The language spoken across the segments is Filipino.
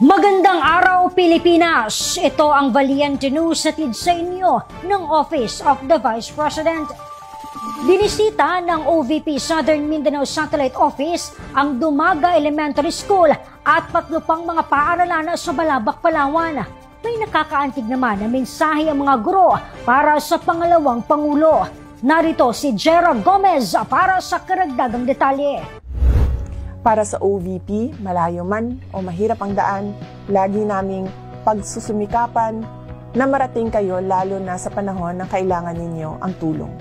Magandang araw, Pilipinas! Ito ang Valiente News hatid sa inyo ng Office of the Vice President. Binisita ng OVP Southern Mindanao Satellite Office ang Dumaga Elementary School at 3 pang mga paaralan sa Balabac, Palawan. May nakakaantig naman na mensahe ang mga guro para sa pangalawang Pangulo. Narito si Jera Gomez para sa karagdagang detalye. Para sa OVP, malayo man o mahirap ang daan, lagi naming pagsusumikapan na marating kayo lalo na sa panahon na kailangan ninyo ang tulong.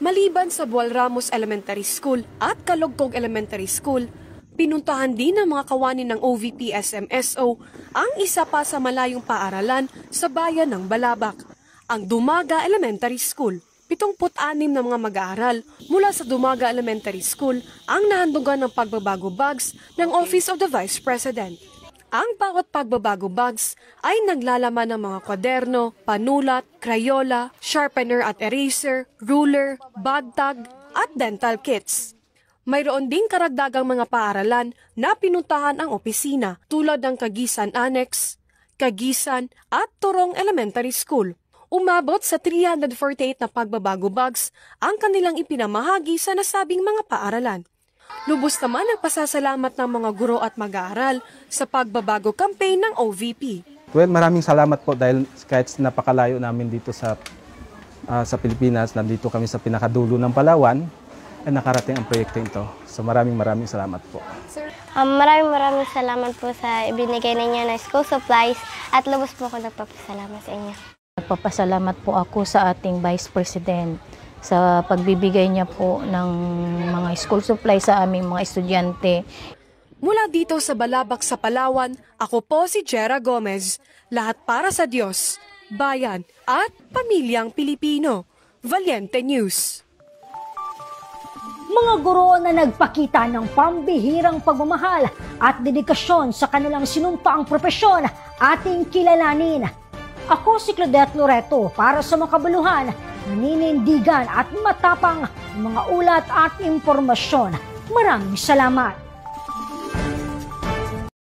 Maliban sa Bual Ramos Elementary School at Calugcog Elementary School, pinuntahan din ng mga kawani ng OVP SMSO ang isa pa sa malayong paaralan sa bayan ng Balabac, ang Dumaga Elementary School. 76 na mga mag-aaral mula sa Dumaga Elementary School ang nahandugan ng pagbabago bags ng Office of the Vice President. Ang bawat pagbabago bags ay naglalaman ng mga kwaderno, panulat, crayola, sharpener at eraser, ruler, bag tag at dental kits. Mayroon ding karagdagang mga paaralan na pinuntahan ang opisina tulad ng Kagisan Annex, Kagisan at Turong Elementary School. Umabot sa 348 na pagbabago bags ang kanilang ipinamahagi sa nasabing mga paaralan. Lubos naman ang pasasalamat ng mga guro at mag-aaral sa pagbabago campaign ng OVP. Well, maraming salamat po dahil kahit napakalayo namin dito sa Pilipinas, nandito kami sa pinakadulo ng Palawan, ay nakarating ang proyekto ito. So maraming salamat po. Maraming salamat po sa ibinigay ninyo na school supplies at lubos po ako nagpapasalamat sa inyo. Nagpapasalamat po ako sa ating Vice President sa pagbibigay niya po ng mga school supply sa aming mga estudyante. Mula dito sa Balabac sa Palawan, ako po si Jera Gomez. Lahat para sa Diyos, bayan at pamilyang Pilipino. Valiente News. Mga guro na nagpakita ng pambihirang pagmamahal at dedikasyon sa kanilang sinumpaang propesyon, ating kilalanin. Ako si Claudette Loreto para sa makabaluhan, maninindigan at matapang mga ulat at impormasyon. Maraming salamat!